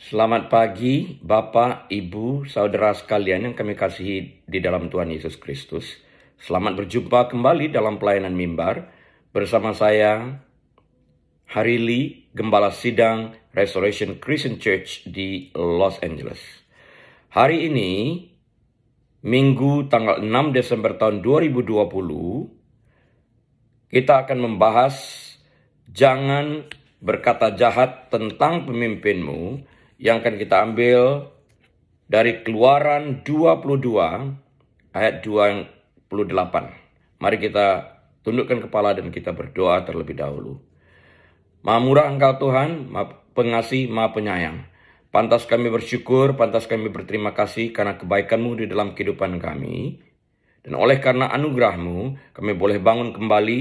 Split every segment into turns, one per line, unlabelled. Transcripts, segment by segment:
Selamat pagi, Bapak, Ibu, saudara sekalian yang kami kasihi di dalam Tuhan Yesus Kristus. Selamat berjumpa kembali dalam pelayanan mimbar bersama saya, Harili, Gembala Sidang Restoration Christian Church di Los Angeles. Hari ini, Minggu tanggal 6 Desember tahun 2020, kita akan membahas jangan berkata jahat tentang pemimpinmu, yang akan kita ambil dari Keluaran 22 ayat 28. Mari kita tundukkan kepala dan kita berdoa terlebih dahulu. Maha murah Engkau Tuhan, Maha pengasih, Maha penyayang. Pantas kami bersyukur, pantas kami berterima kasih karena kebaikan-Mu di dalam kehidupan kami. Dan oleh karena anugerah-Mu, kami boleh bangun kembali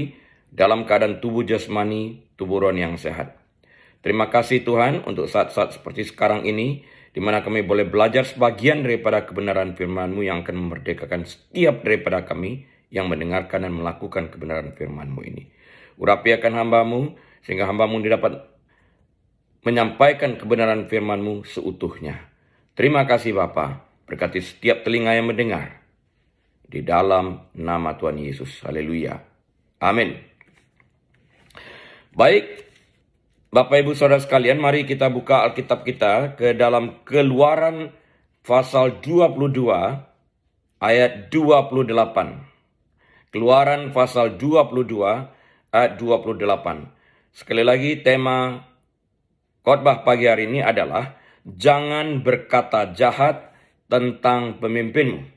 dalam keadaan tubuh jasmani, tubuh rohani yang sehat. Terima kasih Tuhan untuk saat-saat seperti sekarang ini, di mana kami boleh belajar sebagian daripada kebenaran firman-Mu yang akan memerdekakan setiap daripada kami yang mendengarkan dan melakukan kebenaran firman-Mu ini. Urapi akan hamba-Mu, sehingga hamba-Mu dapat menyampaikan kebenaran firman-Mu seutuhnya. Terima kasih Bapa, berkati setiap telinga yang mendengar. Di dalam nama Tuhan Yesus. Haleluya. Amin. Baik, Bapak Ibu Saudara sekalian, mari kita buka Alkitab kita ke dalam Keluaran pasal 22 ayat 28. Keluaran pasal 22 ayat 28. Sekali lagi tema khotbah pagi hari ini adalah jangan berkata jahat tentang pemimpinmu.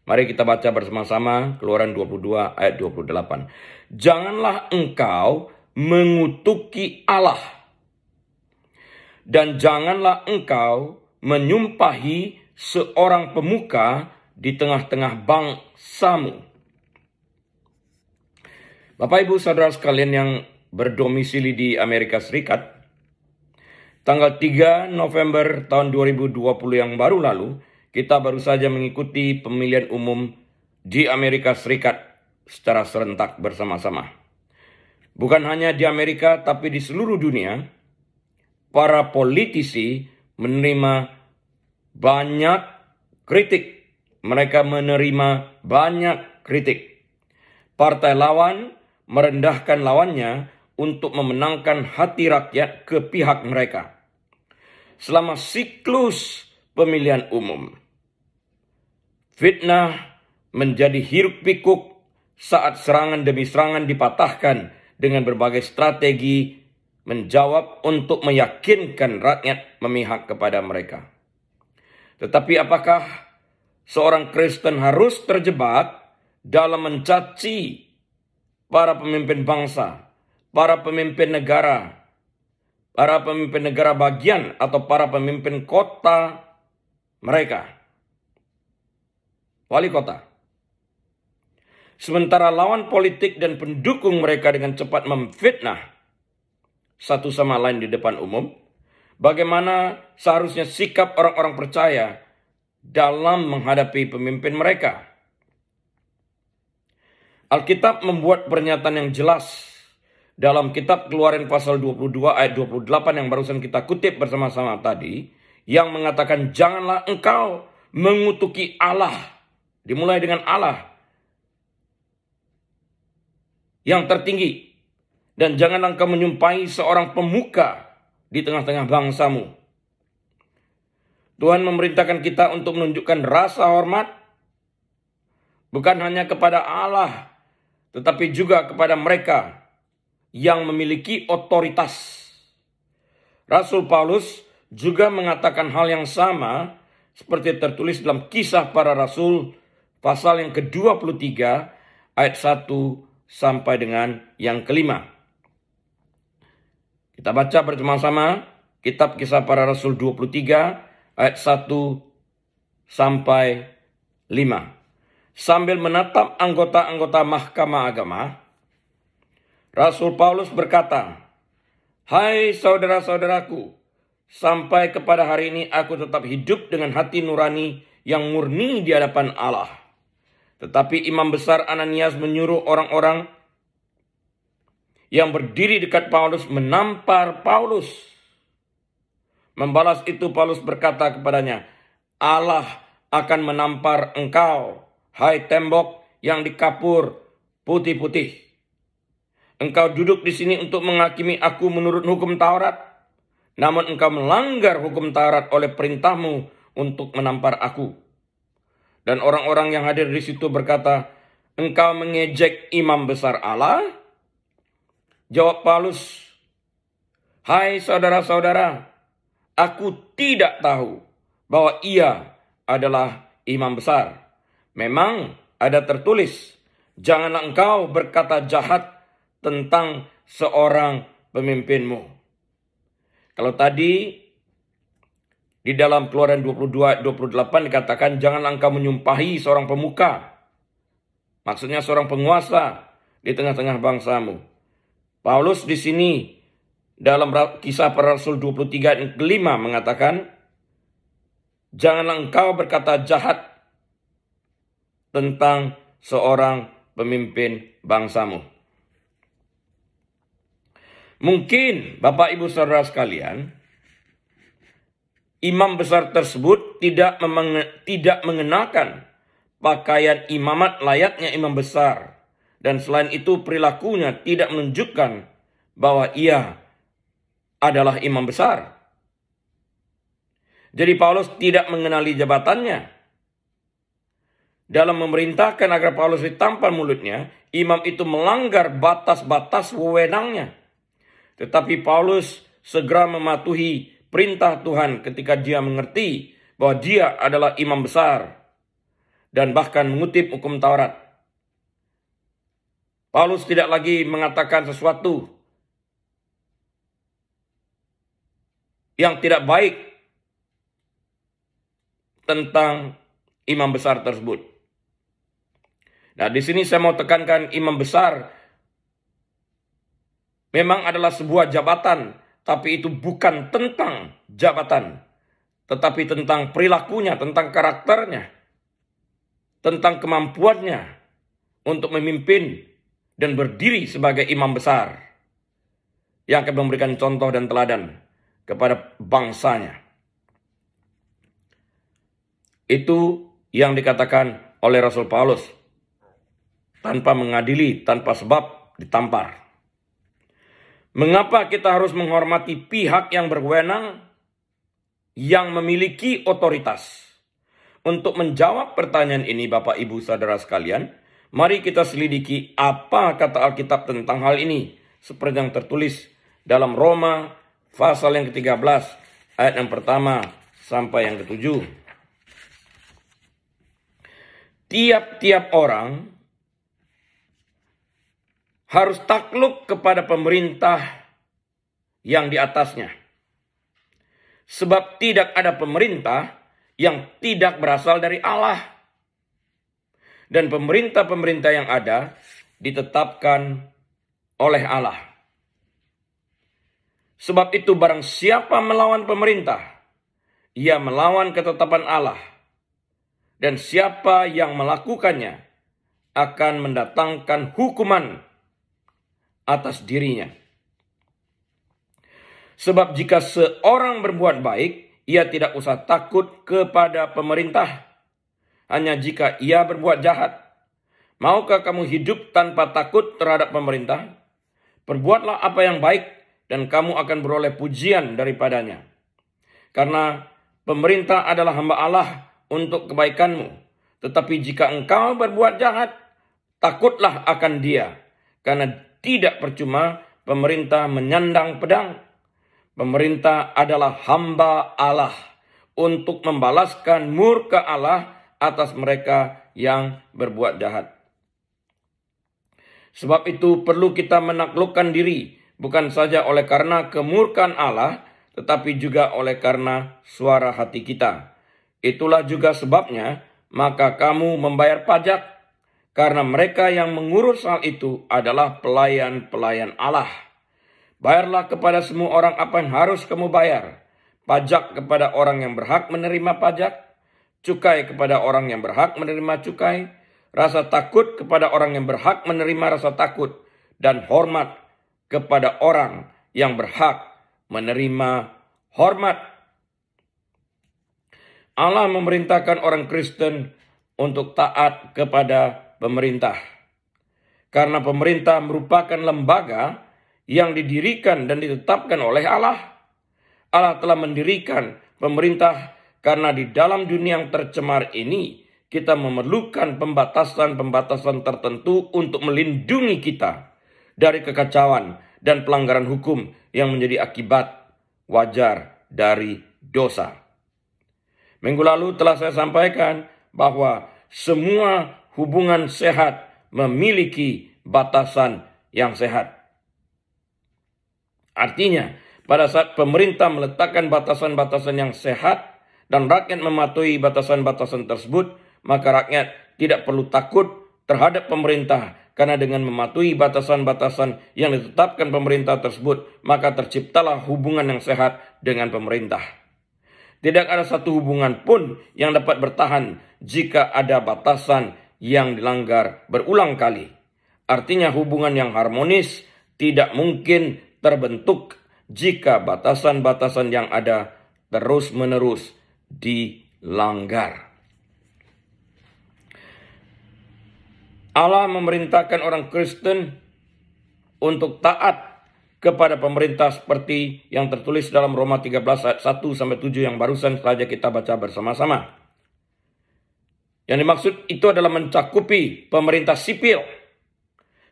Mari kita baca bersama-sama Keluaran 22 ayat 28. Janganlah engkau mengutuki Allah, dan janganlah engkau menyumpahi seorang pemuka di tengah-tengah bangsamu. Bapak Ibu Saudara sekalian yang berdomisili di Amerika Serikat, tanggal 3 November tahun 2020 yang baru lalu, kita baru saja mengikuti pemilihan umum di Amerika Serikat secara serentak bersama-sama. Bukan hanya di Amerika, tapi di seluruh dunia, para politisi menerima banyak kritik. Mereka menerima banyak kritik. Partai lawan merendahkan lawannya untuk memenangkan hati rakyat ke pihak mereka. Selama siklus pemilihan umum, fitnah menjadi hiruk-pikuk saat serangan demi serangan dipatahkan dengan berbagai strategi menjawab untuk meyakinkan rakyat memihak kepada mereka. Tetapi apakah seorang Kristen harus terjebak dalam mencaci para pemimpin bangsa, para pemimpin negara bagian atau para pemimpin kota mereka, wali kota? Sementara lawan politik dan pendukung mereka dengan cepat memfitnah satu sama lain di depan umum, bagaimana seharusnya sikap orang-orang percaya dalam menghadapi pemimpin mereka? Alkitab membuat pernyataan yang jelas dalam kitab Keluaran pasal 22 ayat 28 yang barusan kita kutip bersama-sama tadi, yang mengatakan janganlah engkau mengutuki Allah. Dimulai dengan Allah yang tertinggi, dan jangan engkau menyumpahi seorang pemuka di tengah-tengah bangsamu. Tuhan memerintahkan kita untuk menunjukkan rasa hormat bukan hanya kepada Allah, tetapi juga kepada mereka yang memiliki otoritas. Rasul Paulus juga mengatakan hal yang sama seperti tertulis dalam Kisah Para Rasul pasal yang ke-23 ayat 1 sampai dengan yang kelima. Kita baca bersama-sama kitab Kisah Para Rasul 23 ayat 1 sampai 5. Sambil menatap anggota-anggota mahkamah agama, Rasul Paulus berkata, "Hai saudara-saudaraku, sampai kepada hari ini aku tetap hidup dengan hati nurani yang murni di hadapan Allah. Tetapi Imam Besar Ananias menyuruh orang-orang yang berdiri dekat Paulus menampar Paulus. Membalas itu Paulus berkata kepadanya, Allah akan menampar engkau, hai tembok yang dikapur putih-putih. Engkau duduk di sini untuk menghakimi aku menurut hukum Taurat, namun engkau melanggar hukum Taurat oleh perintahmu untuk menampar aku. Dan orang-orang yang hadir di situ berkata, engkau mengejek imam besar Allah? Jawab Paulus, hai saudara-saudara, aku tidak tahu bahwa ia adalah imam besar. Memang ada tertulis, janganlah engkau berkata jahat tentang seorang pemimpinmu. Kalau tadi di dalam Keluaran 22-28 dikatakan, janganlah engkau menyumpahi seorang pemuka. Maksudnya seorang penguasa di tengah-tengah bangsamu. Paulus di sini dalam Kisah Para Rasul 23 ayat 5 mengatakan, janganlah engkau berkata jahat tentang seorang pemimpin bangsamu. Mungkin Bapak Ibu Saudara sekalian, imam besar tersebut tidak mengenakan pakaian imamat layaknya imam besar. Dan selain itu perilakunya tidak menunjukkan bahwa ia adalah imam besar. Jadi Paulus tidak mengenali jabatannya. Dalam memerintahkan agar Paulus ditampar mulutnya, imam itu melanggar batas-batas wewenangnya. Tetapi Paulus segera mematuhi perintah Tuhan ketika dia mengerti bahwa dia adalah imam besar dan bahkan mengutip hukum Taurat. Paulus tidak lagi mengatakan sesuatu yang tidak baik tentang imam besar tersebut. Nah, di sini saya mau tekankan, imam besar memang adalah sebuah jabatan, tapi itu bukan tentang jabatan, tetapi tentang perilakunya, tentang karakternya, tentang kemampuannya untuk memimpin dan berdiri sebagai imam besar yang akan memberikan contoh dan teladan kepada bangsanya. Itu yang dikatakan oleh Rasul Paulus. Tanpa mengadili, tanpa sebab ditampar. Mengapa kita harus menghormati pihak yang berwenang, yang memiliki otoritas? Untuk menjawab pertanyaan ini Bapak Ibu Saudara sekalian, mari kita selidiki apa kata Alkitab tentang hal ini. Seperti yang tertulis dalam Roma pasal yang ke-13 ayat yang pertama sampai yang ke-7. Tiap-tiap orang harus takluk kepada pemerintah yang di atasnya. Sebab tidak ada pemerintah yang tidak berasal dari Allah. Dan pemerintah-pemerintah yang ada ditetapkan oleh Allah. Sebab itu barang siapa melawan pemerintah, ia melawan ketetapan Allah. Dan siapa yang melakukannya akan mendatangkan hukuman atas dirinya. Sebab jika seorang berbuat baik, ia tidak usah takut kepada pemerintah. Hanya jika ia berbuat jahat. Maukah kamu hidup tanpa takut terhadap pemerintah? Perbuatlah apa yang baik dan kamu akan beroleh pujian daripadanya. Karena pemerintah adalah hamba Allah untuk kebaikanmu. Tetapi jika engkau berbuat jahat, takutlah akan dia. Karena tidak percuma pemerintah menyandang pedang. Pemerintah adalah hamba Allah untuk membalaskan murka Allah atas mereka yang berbuat jahat. Sebab itu perlu kita menaklukkan diri, bukan saja oleh karena kemurkaan Allah, tetapi juga oleh karena suara hati kita. Itulah juga sebabnya, maka kamu membayar pajak, karena mereka yang mengurus hal itu adalah pelayan-pelayan Allah. Bayarlah kepada semua orang apa yang harus kamu bayar. Pajak kepada orang yang berhak menerima pajak, cukai kepada orang yang berhak menerima cukai, rasa takut kepada orang yang berhak menerima rasa takut, dan hormat kepada orang yang berhak menerima hormat. Allah memerintahkan orang Kristen untuk taat kepada pemerintah. Karena pemerintah merupakan lembaga yang didirikan dan ditetapkan oleh Allah. Allah telah mendirikan pemerintah karena di dalam dunia yang tercemar ini kita memerlukan pembatasan-pembatasan tertentu untuk melindungi kita dari kekacauan dan pelanggaran hukum yang menjadi akibat wajar dari dosa. Minggu lalu telah saya sampaikan bahwa semua hubungan sehat memiliki batasan yang sehat. Artinya, pada saat pemerintah meletakkan batasan-batasan yang sehat dan rakyat mematuhi batasan-batasan tersebut, maka rakyat tidak perlu takut terhadap pemerintah, karena dengan mematuhi batasan-batasan yang ditetapkan pemerintah tersebut, maka terciptalah hubungan yang sehat dengan pemerintah. Tidak ada satu hubungan pun yang dapat bertahan jika ada batasan yang dilanggar berulang kali. Artinya hubungan yang harmonis tidak mungkin terbentuk jika batasan-batasan yang ada terus-menerus dilanggar. Allah memerintahkan orang Kristen untuk taat kepada pemerintah seperti yang tertulis dalam Roma 13 ayat 1-7 yang barusan saja kita baca bersama-sama. Yang dimaksud itu adalah mencakupi pemerintah sipil.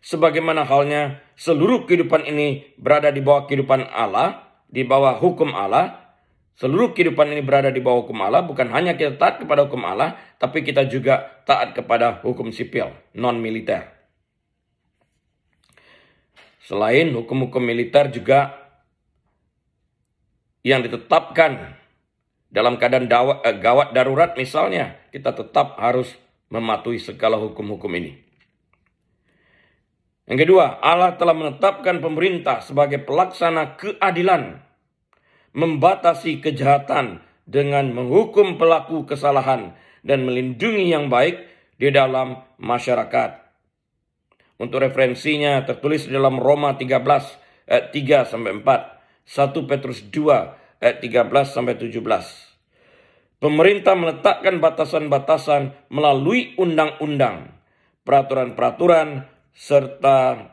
Sebagaimana halnya seluruh kehidupan ini berada di bawah kehidupan Allah, di bawah hukum Allah. Seluruh kehidupan ini berada di bawah hukum Allah, bukan hanya kita taat kepada hukum Allah, tapi kita juga taat kepada hukum sipil, non-militer. Selain hukum-hukum militer juga yang ditetapkan dalam keadaan gawat darurat misalnya, kita tetap harus mematuhi segala hukum-hukum ini. Yang kedua, Allah telah menetapkan pemerintah sebagai pelaksana keadilan, membatasi kejahatan dengan menghukum pelaku kesalahan dan melindungi yang baik di dalam masyarakat. Untuk referensinya tertulis dalam Roma 13 ayat 3-4, 1 Petrus 2 ayat 13-17. Pemerintah meletakkan batasan-batasan melalui undang-undang, peraturan-peraturan, serta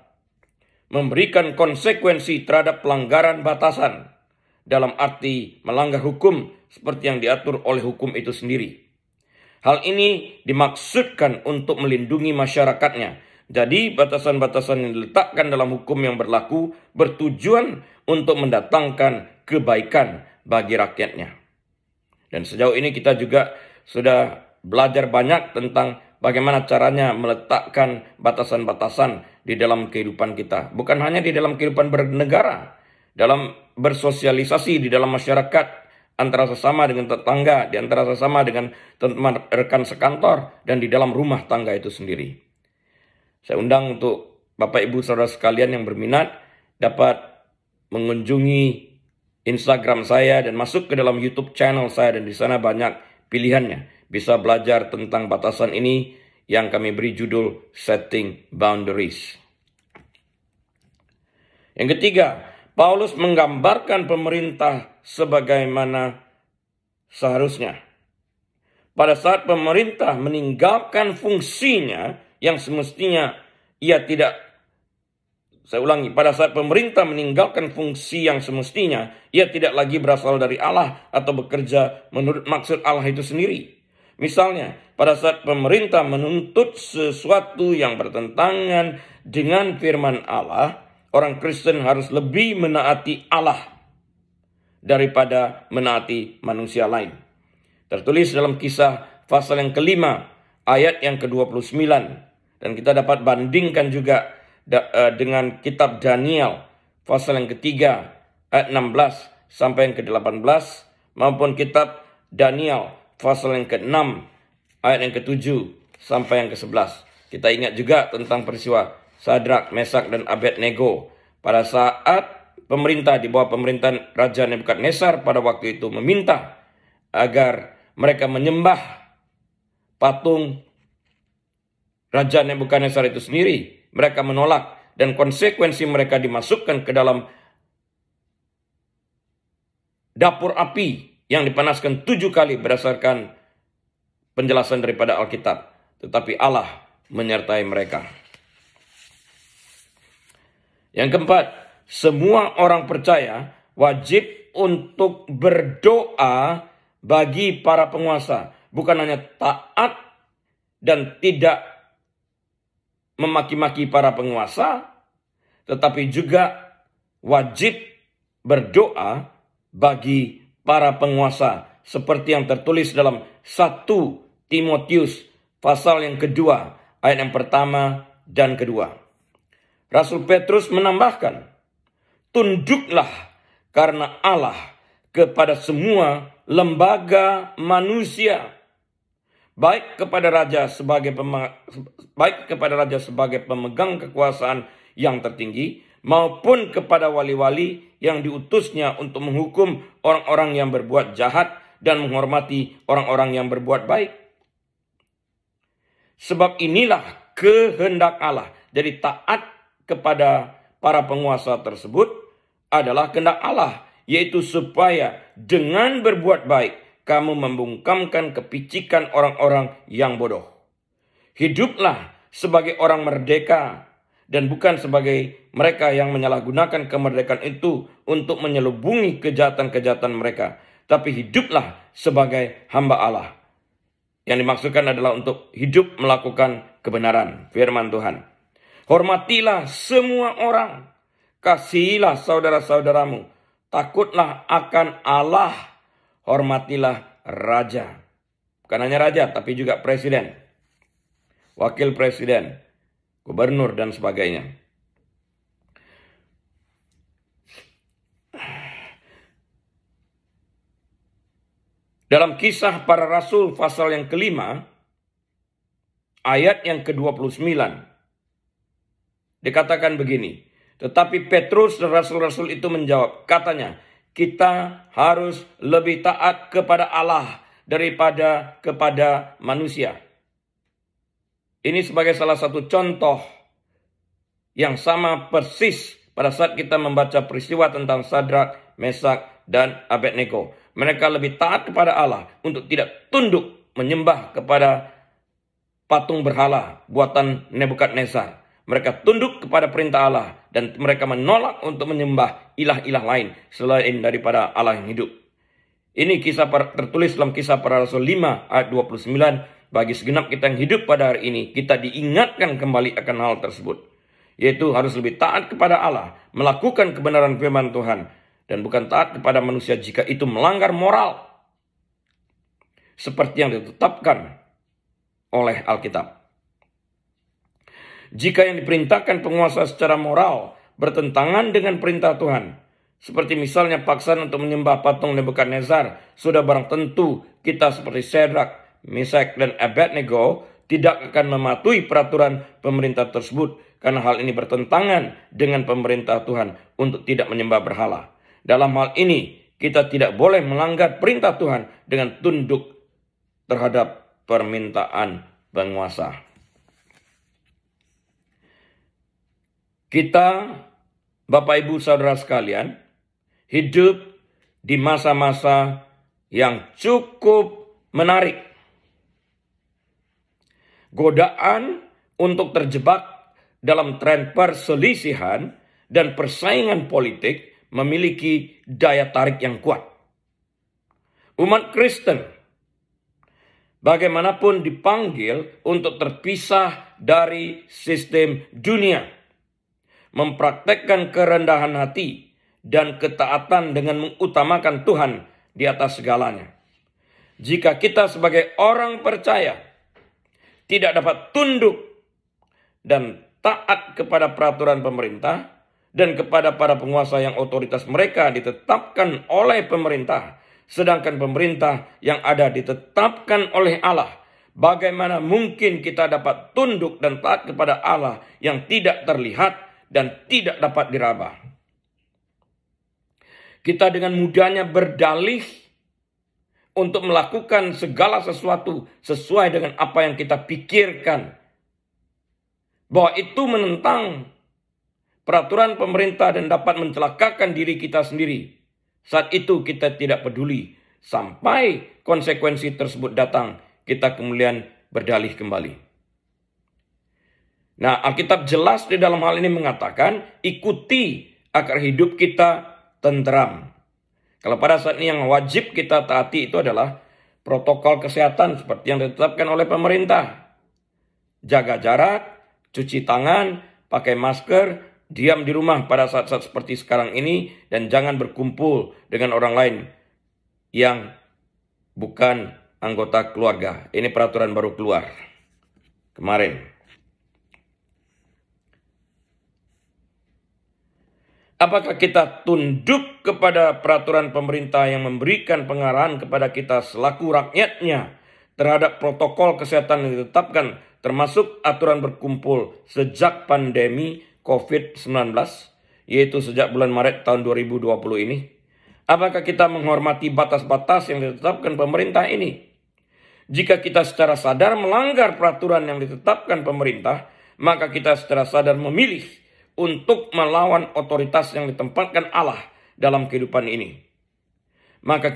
memberikan konsekuensi terhadap pelanggaran batasan, dalam arti melanggar hukum seperti yang diatur oleh hukum itu sendiri. Hal ini dimaksudkan untuk melindungi masyarakatnya. Jadi batasan-batasan yang diletakkan dalam hukum yang berlaku bertujuan untuk mendatangkan kebaikan bagi rakyatnya. Dan sejauh ini kita juga sudah belajar banyak tentang bagaimana caranya meletakkan batasan-batasan di dalam kehidupan kita. Bukan hanya di dalam kehidupan bernegara, dalam bersosialisasi di dalam masyarakat, antara sesama dengan tetangga, di antara sesama dengan teman rekan sekantor, dan di dalam rumah tangga itu sendiri. Saya undang untuk Bapak Ibu Saudara sekalian yang berminat dapat mengunjungi Instagram saya dan masuk ke dalam YouTube channel saya, dan di sana banyak pilihannya. Bisa belajar tentang batasan ini yang kami beri judul Setting Boundaries. Yang ketiga, Paulus menggambarkan pemerintah sebagaimana seharusnya. Pada saat pemerintah meninggalkan fungsinya yang semestinya ia tidak, saya ulangi, pada saat pemerintah meninggalkan fungsi yang semestinya ia tidak lagi berasal dari Allah atau bekerja menurut maksud Allah itu sendiri. Misalnya, pada saat pemerintah menuntut sesuatu yang bertentangan dengan firman Allah, orang Kristen harus lebih menaati Allah daripada menaati manusia lain. Tertulis dalam Kisah pasal yang kelima, ayat yang ke-29. Dan kita dapat bandingkan juga dengan kitab Daniel, pasal yang ketiga, ayat 16 sampai yang ke-18, maupun kitab Daniel, pasal yang ke-6, ayat yang ke-7 sampai yang ke-11. Kita ingat juga tentang peristiwa Sadrak, Mesak, dan Abednego pada saat pemerintah di bawah pemerintahan Raja Nebukadnezar pada waktu itu meminta agar mereka menyembah patung Raja Nebukadnezar itu sendiri. Mereka menolak dan konsekuensi mereka dimasukkan ke dalam dapur api yang dipanaskan 7 kali berdasarkan penjelasan daripada Alkitab. Tetapi Allah menyertai mereka. Yang keempat, semua orang percaya wajib untuk berdoa bagi para penguasa. Bukan hanya taat dan tidak memaki-maki para penguasa, tetapi juga wajib berdoa bagi para penguasa. Seperti yang tertulis dalam 1 Timotius pasal yang kedua, ayat yang pertama dan kedua. Rasul Petrus menambahkan, tunduklah karena Allah kepada semua lembaga manusia, baik kepada raja sebagai pemegang kekuasaan yang tertinggi, maupun kepada wali-wali yang diutusnya untuk menghukum orang-orang yang berbuat jahat dan menghormati orang-orang yang berbuat baik. Sebab inilah kehendak Allah. Jadi taat kepada para penguasa tersebut adalah kehendak Allah, yaitu supaya dengan berbuat baik kamu membungkamkan kepicikan orang-orang yang bodoh. Hiduplah sebagai orang merdeka dan bukan sebagai mereka yang menyalahgunakan kemerdekaan itu untuk menyelubungi kejahatan-kejahatan mereka. Tapi hiduplah sebagai hamba Allah. Yang dimaksudkan adalah untuk hidup melakukan kebenaran. Firman Tuhan. Hormatilah semua orang. Kasihilah saudara-saudaramu. Takutlah akan Allah. Hormatilah raja. Bukan hanya raja, tapi juga presiden. Wakil presiden. Gubernur dan sebagainya. Dalam Kisah Para Rasul pasal yang kelima, ayat yang ke-29, dikatakan begini, tetapi Petrus dan rasul-rasul itu menjawab, katanya, kita harus lebih taat kepada Allah daripada kepada manusia. Ini sebagai salah satu contoh yang sama persis pada saat kita membaca peristiwa tentang Sadrak, Mesak, dan Abednego. Mereka lebih taat kepada Allah untuk tidak tunduk menyembah kepada patung berhala buatan Nebukadnezar. Mereka tunduk kepada perintah Allah dan mereka menolak untuk menyembah ilah-ilah lain selain daripada Allah yang hidup. Ini tertulis dalam Kisah Para Rasul 5 ayat 29. Bagi segenap kita yang hidup pada hari ini, kita diingatkan kembali akan hal tersebut. Yaitu harus lebih taat kepada Allah, melakukan kebenaran firman Tuhan, dan bukan taat kepada manusia jika itu melanggar moral. Seperti yang ditetapkan oleh Alkitab. Jika yang diperintahkan penguasa secara moral bertentangan dengan perintah Tuhan, seperti misalnya paksaan untuk menyembah patung Nebukadnezar, sudah barang tentu kita seperti Sadrak, Mesak, dan Abednego tidak akan mematuhi peraturan pemerintah tersebut karena hal ini bertentangan dengan pemerintah Tuhan untuk tidak menyembah berhala. Dalam hal ini, kita tidak boleh melanggar perintah Tuhan dengan tunduk terhadap permintaan penguasa. Kita, Bapak Ibu Saudara sekalian, hidup di masa-masa yang cukup menarik. Godaan untuk terjebak dalam tren perselisihan dan persaingan politik memiliki daya tarik yang kuat. Umat Kristen bagaimanapun dipanggil untuk terpisah dari sistem dunia, mempraktekkan kerendahan hati dan ketaatan dengan mengutamakan Tuhan di atas segalanya. Jika kita sebagai orang percaya tidak dapat tunduk dan taat kepada peraturan pemerintah dan kepada para penguasa yang otoritas mereka ditetapkan oleh pemerintah, sedangkan pemerintah yang ada ditetapkan oleh Allah, bagaimana mungkin kita dapat tunduk dan taat kepada Allah yang tidak terlihat dan tidak dapat diraba? Kita dengan mudahnya berdalih untuk melakukan segala sesuatu sesuai dengan apa yang kita pikirkan, bahwa itu menentang peraturan pemerintah dan dapat mencelakakan diri kita sendiri. Saat itu kita tidak peduli sampai konsekuensi tersebut datang, kita kemudian berdalih kembali. Nah, Alkitab jelas di dalam hal ini mengatakan, ikuti agar hidup kita tentram. Kalau pada saat ini yang wajib kita taati itu adalah protokol kesehatan seperti yang ditetapkan oleh pemerintah. Jaga jarak, cuci tangan, pakai masker, diam di rumah pada saat-saat seperti sekarang ini, dan jangan berkumpul dengan orang lain yang bukan anggota keluarga. Ini peraturan baru keluar kemarin. Apakah kita tunduk kepada peraturan pemerintah yang memberikan pengarahan kepada kita selaku rakyatnya terhadap protokol kesehatan yang ditetapkan, termasuk aturan berkumpul sejak pandemi COVID-19, yaitu sejak bulan Maret tahun 2020 ini? Apakah kita menghormati batas-batas yang ditetapkan pemerintah ini? Jika kita secara sadar melanggar peraturan yang ditetapkan pemerintah, maka kita secara sadar memilih untuk melawan otoritas yang ditempatkan Allah dalam kehidupan ini. Maka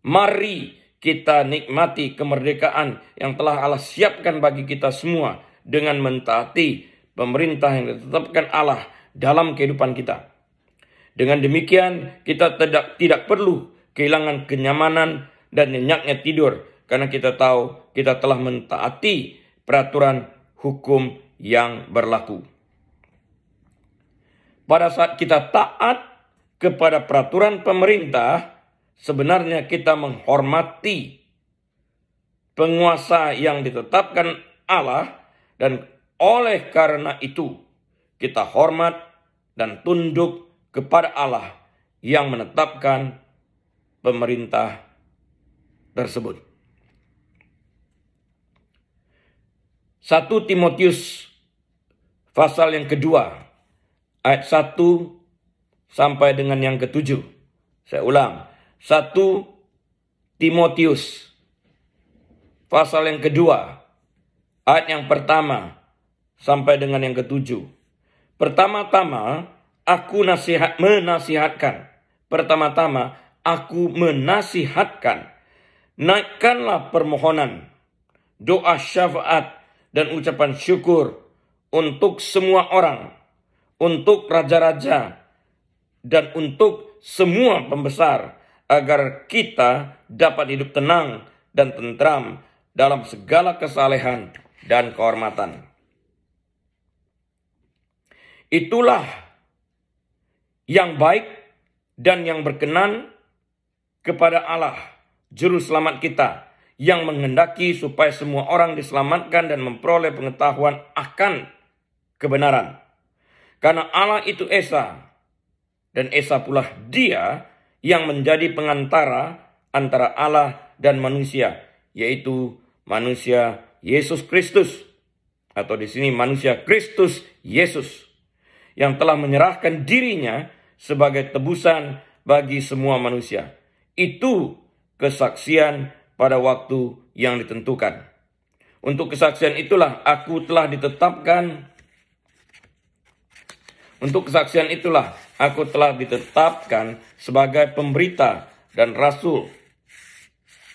mari kita nikmati kemerdekaan yang telah Allah siapkan bagi kita semua dengan mentaati pemerintah yang ditetapkan Allah dalam kehidupan kita. Dengan demikian, kita tidak perlu kehilangan kenyamanan dan nyenyaknya tidur, karena kita tahu kita telah mentaati peraturan hukum yang berlaku. Pada saat kita taat kepada peraturan pemerintah, sebenarnya kita menghormati penguasa yang ditetapkan Allah, dan oleh karena itu kita hormat dan tunduk kepada Allah yang menetapkan pemerintah tersebut. 1 Timotius pasal yang kedua, ayat 1 sampai dengan yang ke-7. Saya ulang. 1 Timotius pasal yang kedua, ayat yang pertama sampai dengan yang ke-7. Pertama-tama aku menasihatkan, naikkanlah permohonan, doa syafaat dan ucapan syukur untuk semua orang, untuk raja-raja, dan untuk semua pembesar, agar kita dapat hidup tenang dan tentram dalam segala kesalehan dan kehormatan. Itulah yang baik dan yang berkenan kepada Allah, Juru Selamat kita, yang menghendaki supaya semua orang diselamatkan dan memperoleh pengetahuan akan kebenaran. Karena Allah itu Esa, dan Esa pula Dia yang menjadi pengantara antara Allah dan manusia, yaitu manusia Yesus Kristus, atau di sini manusia Kristus Yesus, yang telah menyerahkan dirinya sebagai tebusan bagi semua manusia. Itu kesaksian pada waktu yang ditentukan. Untuk kesaksian itulah aku telah ditetapkan sebagai pemberita dan rasul.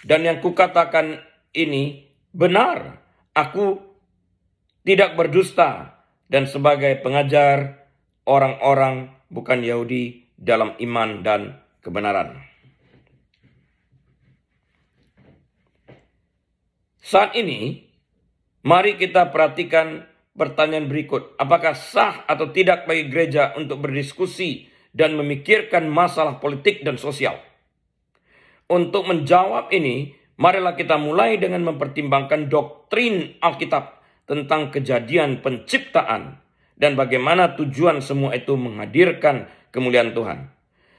Dan yang kukatakan ini benar. Aku tidak berdusta, dan sebagai pengajar orang-orang bukan Yahudi dalam iman dan kebenaran. Saat ini, mari kita perhatikan pertanyaan berikut. Apakah sah atau tidak bagi gereja untuk berdiskusi dan memikirkan masalah politik dan sosial? Untuk menjawab ini, marilah kita mulai dengan mempertimbangkan doktrin Alkitab tentang kejadian penciptaan dan bagaimana tujuan semua itu menghadirkan kemuliaan Tuhan.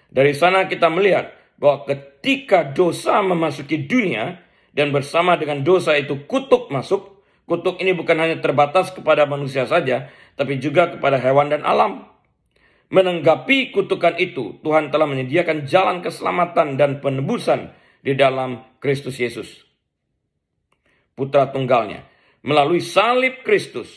Dari sana kita melihat bahwa ketika dosa memasuki dunia dan bersama dengan dosa itu kutuk masuk, kutuk ini bukan hanya terbatas kepada manusia saja, tapi juga kepada hewan dan alam. Menanggapi kutukan itu, Tuhan telah menyediakan jalan keselamatan dan penebusan di dalam Kristus Yesus, Putra Tunggalnya. Melalui salib Kristus,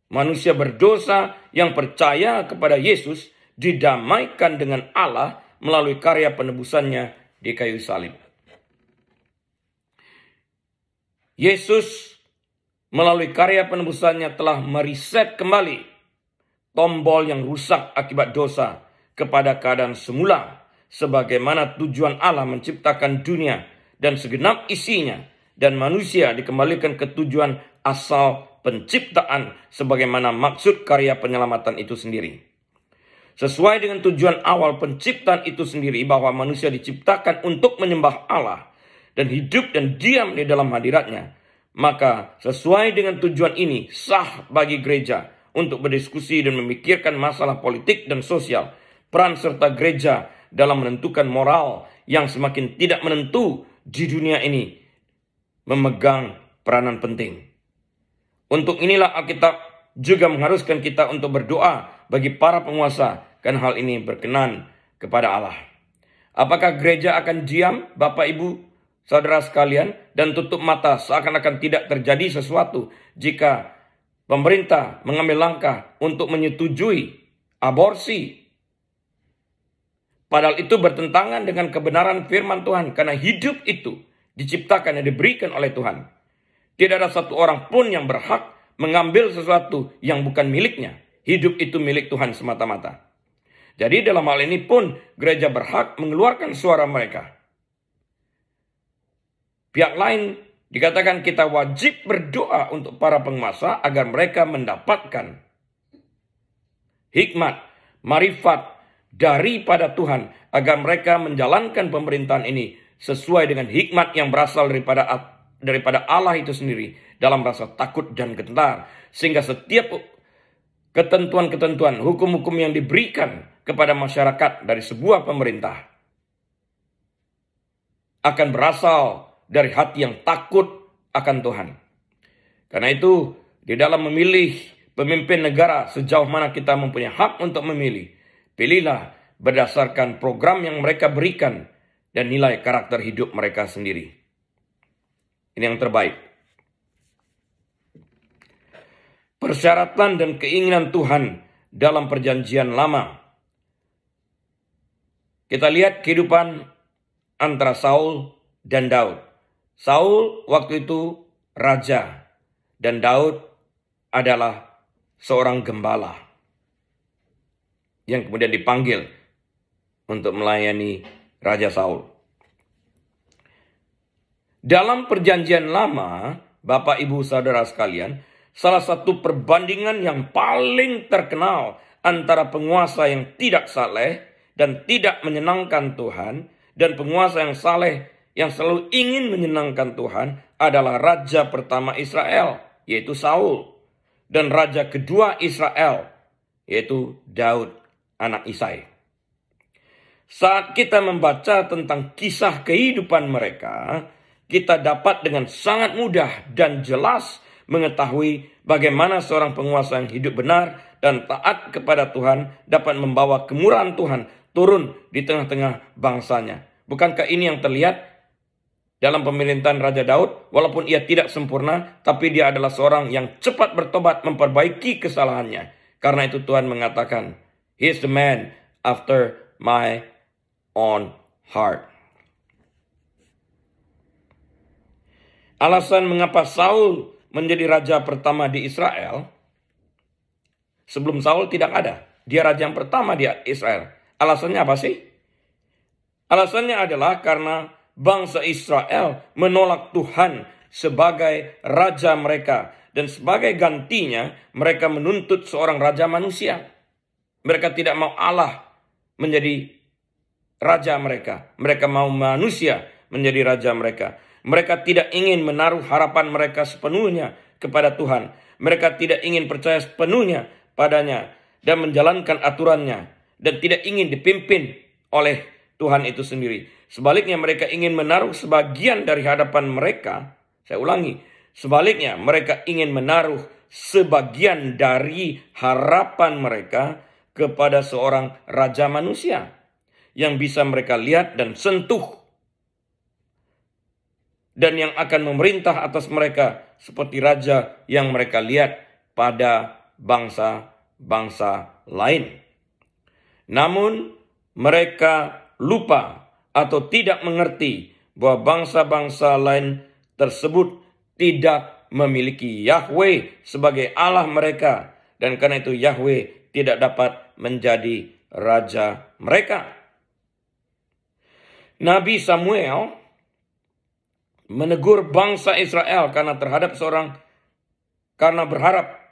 manusia berdosa yang percaya kepada Yesus didamaikan dengan Allah melalui karya penebusannya di kayu salib. Yesus melalui karya penebusannya telah mereset kembali tombol yang rusak akibat dosa kepada keadaan semula, sebagaimana tujuan Allah menciptakan dunia dan segenap isinya, dan manusia dikembalikan ke tujuan asal penciptaan sebagaimana maksud karya penyelamatan itu sendiri. Sesuai dengan tujuan awal penciptaan itu sendiri, bahwa manusia diciptakan untuk menyembah Allah dan hidup dan diam di dalam hadiratnya, maka sesuai dengan tujuan ini sah bagi gereja untuk berdiskusi dan memikirkan masalah politik dan sosial. Peran serta gereja dalam menentukan moral yang semakin tidak menentu di dunia ini memegang peranan penting. Untuk inilah Alkitab juga mengharuskan kita untuk berdoa bagi para penguasa, karena hal ini berkenan kepada Allah. Apakah gereja akan diam, Bapak Ibu, saudara sekalian, dan tutup mata seakan-akan tidak terjadi sesuatu jika pemerintah mengambil langkah untuk menyetujui aborsi? Padahal itu bertentangan dengan kebenaran firman Tuhan, karena hidup itu diciptakan dan diberikan oleh Tuhan. Tidak ada satu orang pun yang berhak mengambil sesuatu yang bukan miliknya. Hidup itu milik Tuhan semata-mata. Jadi dalam hal ini pun gereja berhak mengeluarkan suara mereka. Pihak lain dikatakan kita wajib berdoa untuk para penguasa agar mereka mendapatkan hikmat, marifat daripada Tuhan, agar mereka menjalankan pemerintahan ini sesuai dengan hikmat yang berasal daripada Allah itu sendiri, dalam rasa takut dan gentar, sehingga setiap ketentuan-ketentuan, hukum-hukum yang diberikan kepada masyarakat dari sebuah pemerintah akan berasal dari hati yang takut akan Tuhan. Karena itu, di dalam memilih pemimpin negara, sejauh mana kita mempunyai hak untuk memilih, pilihlah berdasarkan program yang mereka berikan dan nilai karakter hidup mereka sendiri. Ini yang terbaik. Persyaratan dan keinginan Tuhan dalam perjanjian lama. Kita lihat kehidupan antara Saul dan Daud. Saul waktu itu raja, dan Daud adalah seorang gembala yang kemudian dipanggil untuk melayani Raja Saul. Dalam perjanjian lama, Bapak Ibu Saudara sekalian, salah satu perbandingan yang paling terkenal antara penguasa yang tidak saleh dan tidak menyenangkan Tuhan, dan penguasa yang saleh yang selalu ingin menyenangkan Tuhan, adalah raja pertama Israel, yaitu Saul, dan raja kedua Israel, yaitu Daud, anak Isai. Saat kita membaca tentang kisah kehidupan mereka, kita dapat dengan sangat mudah dan jelas mengetahui bagaimana seorang penguasa yang hidup benar dan taat kepada Tuhan dapat membawa kemurahan Tuhan turun di tengah-tengah bangsanya. Bukankah ini yang terlihat dalam pemerintahan Raja Daud? Walaupun ia tidak sempurna, tapi dia adalah seorang yang cepat bertobat memperbaiki kesalahannya. Karena itu Tuhan mengatakan, "He is the man after my own heart." Alasan mengapa Saul menjadi raja pertama di Israel, sebelum Saul tidak ada. Dia raja yang pertama di Israel. Alasannya apa sih? Alasannya adalah karena bangsa Israel menolak Tuhan sebagai raja mereka. Dan sebagai gantinya mereka menuntut seorang raja manusia. Mereka tidak mau Allah menjadi raja mereka. Mereka mau manusia menjadi raja mereka. Mereka tidak ingin menaruh harapan mereka sepenuhnya kepada Tuhan. Mereka tidak ingin percaya sepenuhnya padanya dan menjalankan aturannya. Dan tidak ingin dipimpin oleh Tuhan itu sendiri. Sebaliknya mereka ingin menaruh sebagian dari hadapan mereka. Saya ulangi. Sebaliknya mereka ingin menaruh sebagian dari harapan mereka kepada seorang raja manusia yang bisa mereka lihat dan sentuh, dan yang akan memerintah atas mereka seperti raja yang mereka lihat pada bangsa-bangsa lain. Namun mereka lupa atau tidak mengerti bahwa bangsa-bangsa lain tersebut tidak memiliki Yahweh sebagai Allah mereka, dan karena itu Yahweh tidak dapat menjadi raja mereka. Nabi Samuel menegur bangsa Israel karena berharap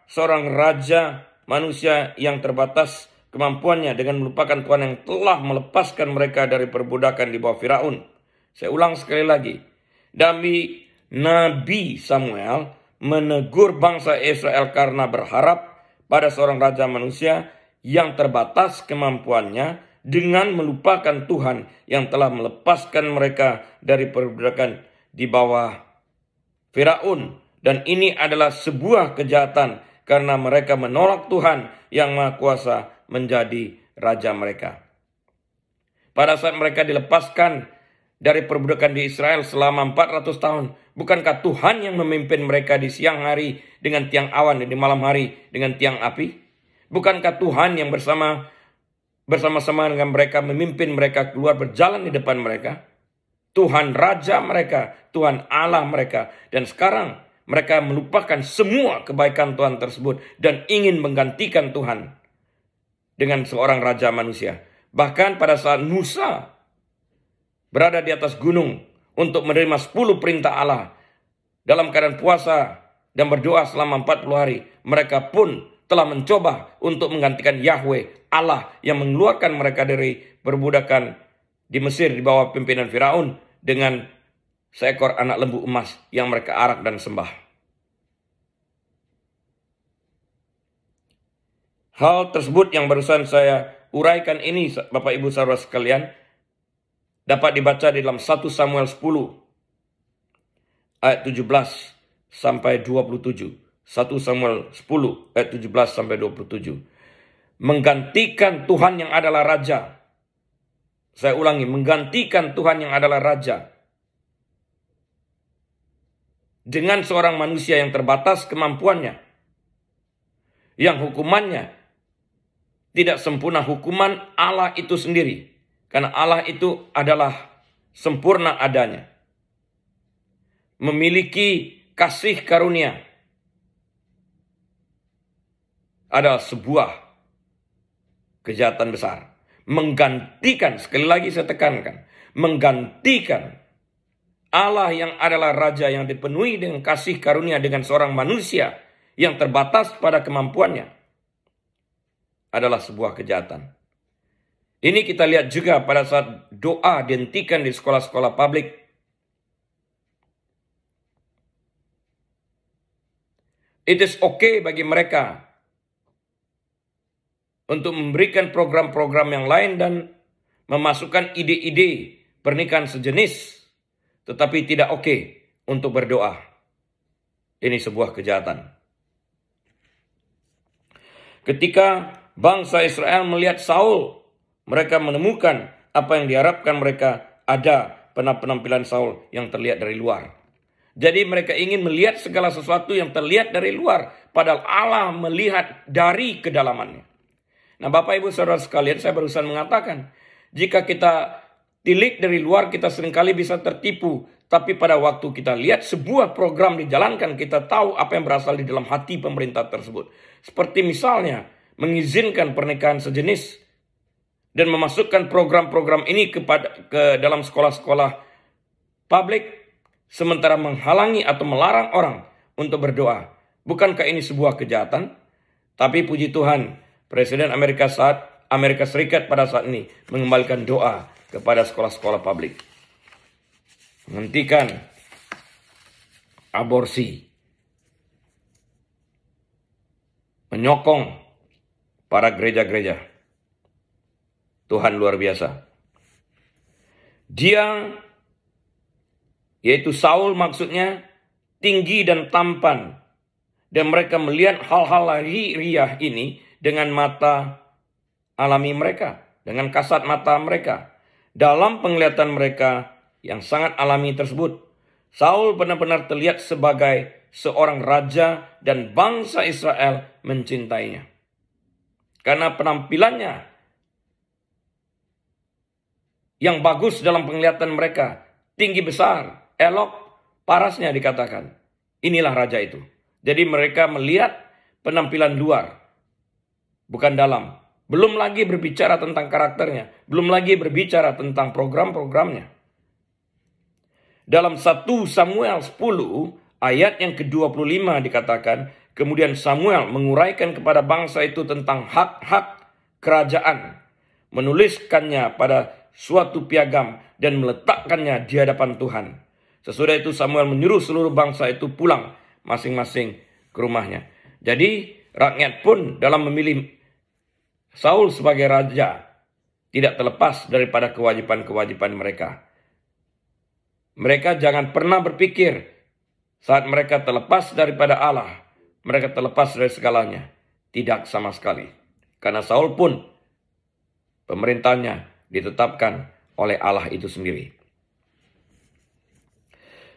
seorang raja manusia yang terbatas kemampuannya dengan melupakan Tuhan yang telah melepaskan mereka dari perbudakan di bawah Firaun. Saya ulang sekali lagi. Nabi Samuel menegur bangsa Israel karena berharap pada seorang raja manusia yang terbatas kemampuannya dengan melupakan Tuhan yang telah melepaskan mereka dari perbudakan di bawah Firaun. Dan ini adalah sebuah kejahatan karena mereka menolak Tuhan yang Maha Kuasa menjadi raja mereka. Pada saat mereka dilepaskan dari perbudakan di Israel selama 400 tahun, bukankah Tuhan yang memimpin mereka di siang hari dengan tiang awan dan di malam hari dengan tiang api? Bukankah Tuhan yang bersama-sama dengan mereka memimpin mereka keluar berjalan di depan mereka? Tuhan Raja mereka, Tuhan Allah mereka. Dan sekarang mereka melupakan semua kebaikan Tuhan tersebut dan ingin menggantikan Tuhan dengan seorang raja manusia. Bahkan pada saat Musa berada di atas gunung untuk menerima 10 perintah Allah dalam keadaan puasa dan berdoa selama 40 hari, mereka pun telah mencoba untuk menggantikan Yahweh, Allah yang mengeluarkan mereka dari perbudakan di Mesir di bawah pimpinan Firaun dengan seekor anak lembu emas yang mereka arak dan sembah. Hal tersebut yang barusan saya uraikan ini, Bapak Ibu Saudara sekalian, dapat dibaca di dalam 1 Samuel 10 ayat 17 sampai 27. 1 Samuel 10 ayat 17 sampai 27. Menggantikan Tuhan yang adalah raja. Saya ulangi, menggantikan Tuhan yang adalah raja dengan seorang manusia yang terbatas kemampuannya, yang hukumannya tidak sempurna hukuman Allah itu sendiri, karena Allah itu adalah sempurna adanya, memiliki kasih karunia, adalah sebuah kejahatan besar. Menggantikan, sekali lagi saya tekankan, menggantikan Allah yang adalah raja yang dipenuhi dengan kasih karunia dengan seorang manusia yang terbatas pada kemampuannya adalah sebuah kejahatan. Ini kita lihat juga pada saat doa dihentikan di sekolah-sekolah publik. It is okay bagi mereka untuk memberikan program-program yang lain dan memasukkan ide-ide pernikahan sejenis, tetapi tidak oke untuk berdoa. Ini sebuah kejahatan. Ketika bangsa Israel melihat Saul, mereka menemukan apa yang diharapkan mereka, ada penampilan Saul yang terlihat dari luar. Jadi mereka ingin melihat segala sesuatu yang terlihat dari luar, padahal Allah melihat dari kedalamannya. Nah, Bapak Ibu Saudara sekalian, saya barusan mengatakan, jika kita tilik dari luar, kita seringkali bisa tertipu. Tapi pada waktu kita lihat sebuah program dijalankan, kita tahu apa yang berasal di dalam hati pemerintah tersebut. Seperti misalnya, mengizinkan pernikahan sejenis dan memasukkan program-program ini ke dalam sekolah-sekolah publik, sementara menghalangi atau melarang orang untuk berdoa. Bukankah ini sebuah kejahatan? Tapi puji Tuhan, Presiden Amerika Serikat pada saat ini mengembalikan doa kepada sekolah-sekolah publik. Menghentikan aborsi. Menyokong para gereja-gereja. Tuhan luar biasa. Dia, yaitu Saul maksudnya, tinggi dan tampan. Dan mereka melihat hal-hal lahiriah ini dengan mata alami mereka, dengan kasat mata mereka. Dalam penglihatan mereka yang sangat alami tersebut, Saul benar-benar terlihat sebagai seorang raja dan bangsa Israel mencintainya. Karena penampilannya yang bagus dalam penglihatan mereka, tinggi besar, elok, parasnya dikatakan. Inilah raja itu. Jadi mereka melihat penampilan luar, bukan dalam. Belum lagi berbicara tentang karakternya, belum lagi berbicara tentang program-programnya. Dalam 1 Samuel 10 ayat yang ke-25 dikatakan, kemudian Samuel menguraikan kepada bangsa itu tentang hak-hak kerajaan, menuliskannya pada suatu piagam dan meletakkannya di hadapan Tuhan. Sesudah itu Samuel menyuruh seluruh bangsa itu pulang masing-masing ke rumahnya. Jadi rakyat pun dalam memilih Saul sebagai raja tidak terlepas daripada kewajiban-kewajiban mereka. Mereka jangan pernah berpikir saat mereka terlepas daripada Allah, mereka terlepas dari segalanya. Tidak sama sekali. Karena Saul pun pemerintahnya ditetapkan oleh Allah itu sendiri.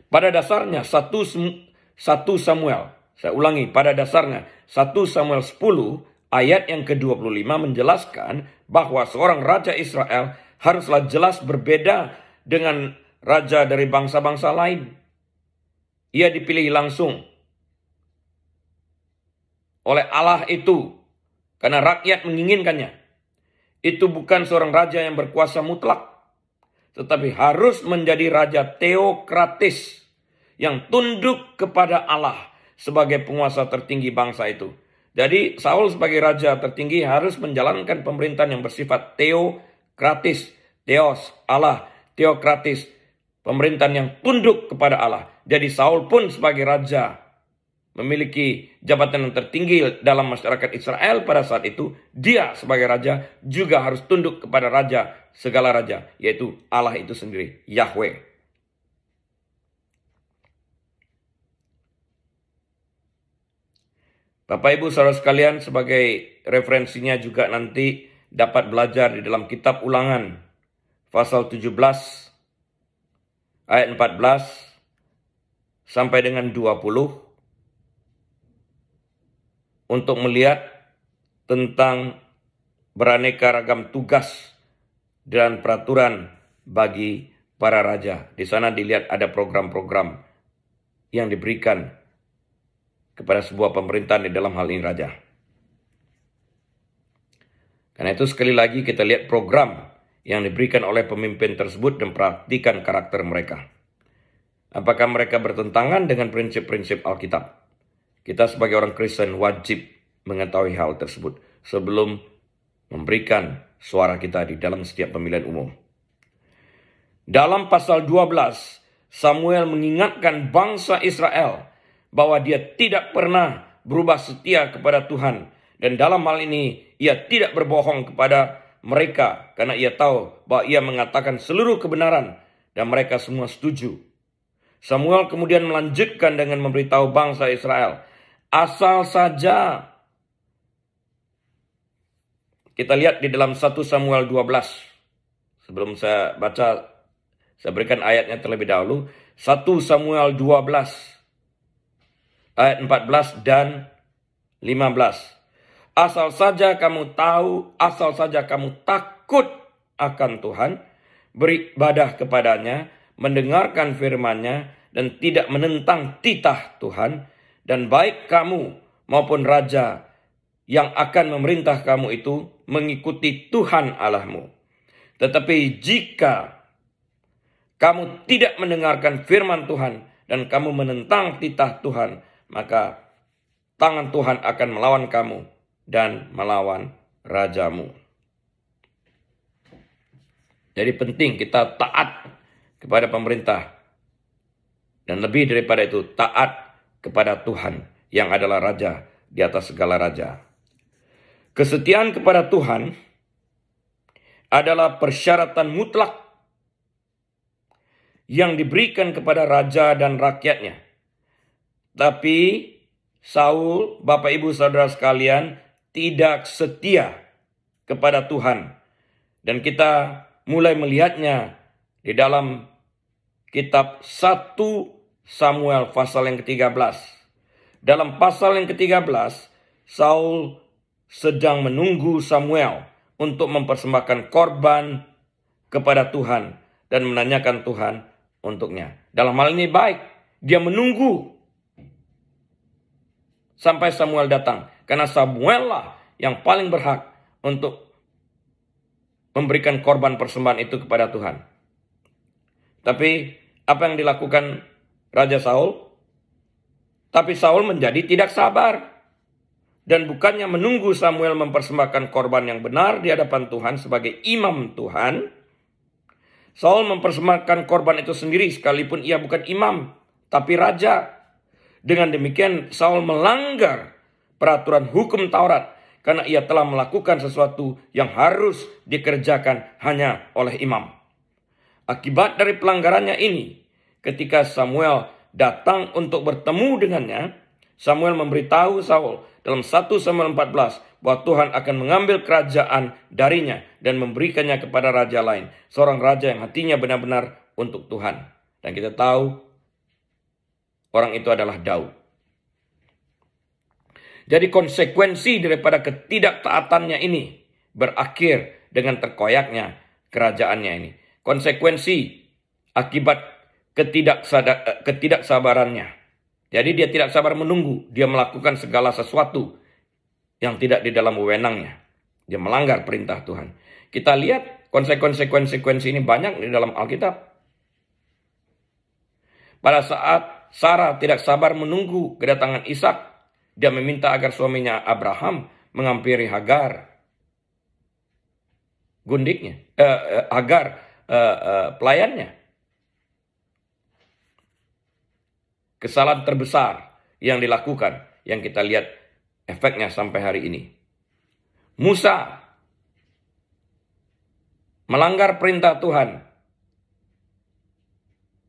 Pada dasarnya 1 Samuel, saya ulangi, pada dasarnya 1 Samuel 10 ayat yang ke-25 menjelaskan bahwa seorang raja Israel haruslah jelas berbeda dengan raja dari bangsa-bangsa lain. Ia dipilih langsung oleh Allah itu karena rakyat menginginkannya. Itu bukan seorang raja yang berkuasa mutlak, tetapi harus menjadi raja teokratis yang tunduk kepada Allah sebagai penguasa tertinggi bangsa itu. Jadi Saul sebagai raja tertinggi harus menjalankan pemerintahan yang bersifat teokratis. Theos, Allah, teokratis, pemerintahan yang tunduk kepada Allah. Jadi Saul pun sebagai raja memiliki jabatan yang tertinggi dalam masyarakat Israel pada saat itu. Dia sebagai raja juga harus tunduk kepada raja, segala raja, yaitu Allah itu sendiri, Yahweh. Bapak Ibu saudara sekalian, sebagai referensinya juga nanti dapat belajar di dalam kitab Ulangan pasal 17 ayat 14 sampai dengan 20 untuk melihat tentang beraneka ragam tugas dan peraturan bagi para raja. Di sana dilihat ada program-program yang diberikan kepada sebuah pemerintahan di dalam hal ini raja. Karena itu sekali lagi kita lihat program yang diberikan oleh pemimpin tersebut dan perhatikan karakter mereka. Apakah mereka bertentangan dengan prinsip-prinsip Alkitab? Kita sebagai orang Kristen wajib mengetahui hal tersebut sebelum memberikan suara kita di dalam setiap pemilihan umum. Dalam pasal 12, Samuel mengingatkan bangsa Israel bahwa dia tidak pernah berubah setia kepada Tuhan. Dan dalam hal ini, ia tidak berbohong kepada mereka karena ia tahu bahwa ia mengatakan seluruh kebenaran dan mereka semua setuju. Samuel kemudian melanjutkan dengan memberitahu bangsa Israel, asal saja, kita lihat di dalam 1 Samuel 12. Sebelum saya baca, saya berikan ayatnya terlebih dahulu. 1 Samuel 12. Ayat 14 dan 15. Asal saja kamu tahu, asal saja kamu takut akan Tuhan, beribadah kepadanya, mendengarkan firman-Nya, dan tidak menentang titah Tuhan, dan baik kamu maupun raja yang akan memerintah kamu itu mengikuti Tuhan Allahmu. Tetapi jika kamu tidak mendengarkan firman Tuhan, dan kamu menentang titah Tuhan, maka tangan Tuhan akan melawan kamu dan melawan rajamu. Jadi penting kita taat kepada pemerintah. Dan lebih daripada itu, taat kepada Tuhan yang adalah raja di atas segala raja. Kesetiaan kepada Tuhan adalah persyaratan mutlak yang diberikan kepada raja dan rakyatnya. Tapi Saul, Bapak Ibu Saudara sekalian, tidak setia kepada Tuhan. Dan kita mulai melihatnya di dalam kitab 1 Samuel pasal yang ke-13. Dalam pasal yang ke-13, Saul sedang menunggu Samuel untuk mempersembahkan korban kepada Tuhan dan menanyakan Tuhan untuknya. Dalam hal ini baik, dia menunggu sampai Samuel datang. Karena Samuel lah yang paling berhak untuk memberikan korban persembahan itu kepada Tuhan. Tapi apa yang dilakukan Raja Saul? Tapi Saul menjadi tidak sabar. Dan bukannya menunggu Samuel mempersembahkan korban yang benar di hadapan Tuhan sebagai imam Tuhan, Saul mempersembahkan korban itu sendiri sekalipun ia bukan imam, tapi raja. Dengan demikian Saul melanggar peraturan hukum Taurat karena ia telah melakukan sesuatu yang harus dikerjakan hanya oleh imam. Akibat dari pelanggarannya ini, ketika Samuel datang untuk bertemu dengannya, Samuel memberitahu Saul dalam 1 Samuel 14 bahwa Tuhan akan mengambil kerajaan darinya dan memberikannya kepada raja lain. Seorang raja yang hatinya benar-benar untuk Tuhan. Dan kita tahu orang itu adalah Daud. Jadi konsekuensi daripada ketidaktaatannya ini berakhir dengan terkoyaknya kerajaannya ini. Konsekuensi akibat ketidaksabarannya. Jadi dia tidak sabar menunggu. Dia melakukan segala sesuatu yang tidak di dalam wewenangnya. Dia melanggar perintah Tuhan. Kita lihat konsekuensi ini banyak di dalam Alkitab. Pada saat Sarah tidak sabar menunggu kedatangan Ishak, dia meminta agar suaminya Abraham menghampiri Hagar, Hagar pelayannya. Kesalahan terbesar yang dilakukan, yang kita lihat efeknya sampai hari ini. Musa melanggar perintah Tuhan.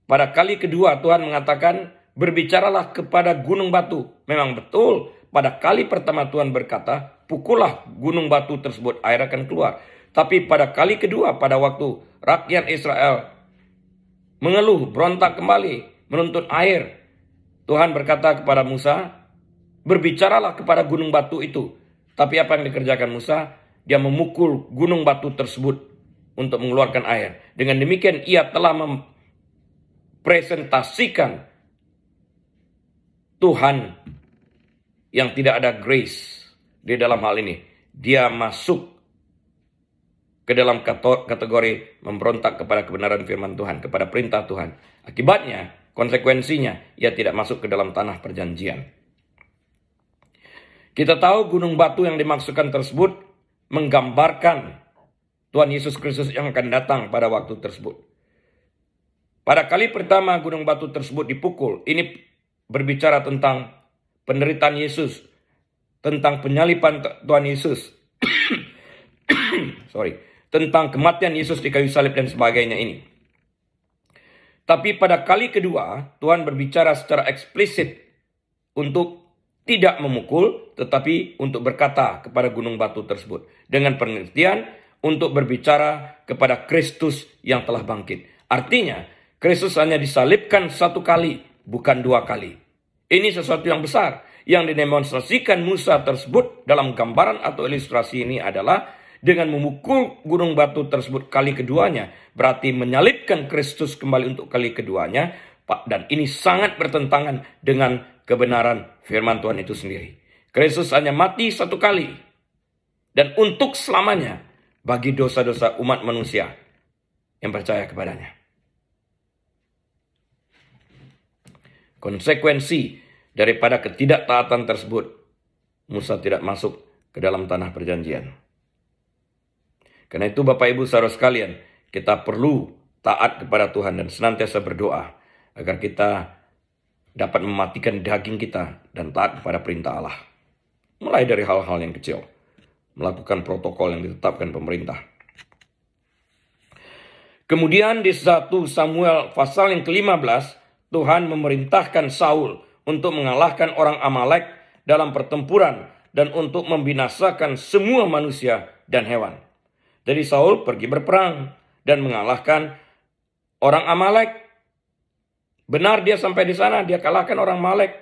Pada kali kedua Tuhan mengatakan, berbicaralah kepada gunung batu. Memang betul, pada kali pertama Tuhan berkata, pukullah gunung batu tersebut, air akan keluar. Tapi pada kali kedua, pada waktu rakyat Israel mengeluh, berontak kembali, menuntut air, Tuhan berkata kepada Musa, berbicaralah kepada gunung batu itu. Tapi apa yang dikerjakan Musa? Dia memukul gunung batu tersebut untuk mengeluarkan air. Dengan demikian ia telah mempresentasikan Tuhan yang tidak ada grace di dalam hal ini. Dia masuk ke dalam kategori memberontak kepada kebenaran firman Tuhan, kepada perintah Tuhan. Akibatnya, konsekuensinya, ia tidak masuk ke dalam tanah perjanjian. Kita tahu gunung batu yang dimaksudkan tersebut menggambarkan Tuhan Yesus Kristus yang akan datang pada waktu tersebut. Pada kali pertama gunung batu tersebut dipukul, ini berbicara tentang penderitaan Yesus, tentang penyaliban Tuhan Yesus, tentang kematian Yesus di kayu salib dan sebagainya ini. Tapi pada kali kedua, Tuhan berbicara secara eksplisit untuk tidak memukul, tetapi untuk berkata kepada gunung batu tersebut. Dengan pengertian untuk berbicara kepada Kristus yang telah bangkit. Artinya, Kristus hanya disalibkan satu kali, bukan dua kali. Ini sesuatu yang besar. Yang didemonstrasikan Musa tersebut dalam gambaran atau ilustrasi ini adalah dengan memukul gunung batu tersebut kali keduanya, berarti menyalibkan Kristus kembali untuk kali keduanya, dan ini sangat bertentangan dengan kebenaran firman Tuhan itu sendiri. Kristus hanya mati satu kali, dan untuk selamanya, bagi dosa-dosa umat manusia yang percaya kepadanya. Konsekuensi daripada ketidaktaatan tersebut, Musa tidak masuk ke dalam tanah perjanjian. Karena itu Bapak Ibu saudara sekalian, kita perlu taat kepada Tuhan dan senantiasa berdoa agar kita dapat mematikan daging kita dan taat kepada perintah Allah. Mulai dari hal-hal yang kecil, melakukan protokol yang ditetapkan pemerintah. Kemudian di 1 Samuel pasal yang ke-15, Tuhan memerintahkan Saul untuk mengalahkan orang Amalek dalam pertempuran dan untuk membinasakan semua manusia dan hewan. Jadi Saul pergi berperang dan mengalahkan orang Amalek. Benar dia sampai di sana, dia kalahkan orang Amalek.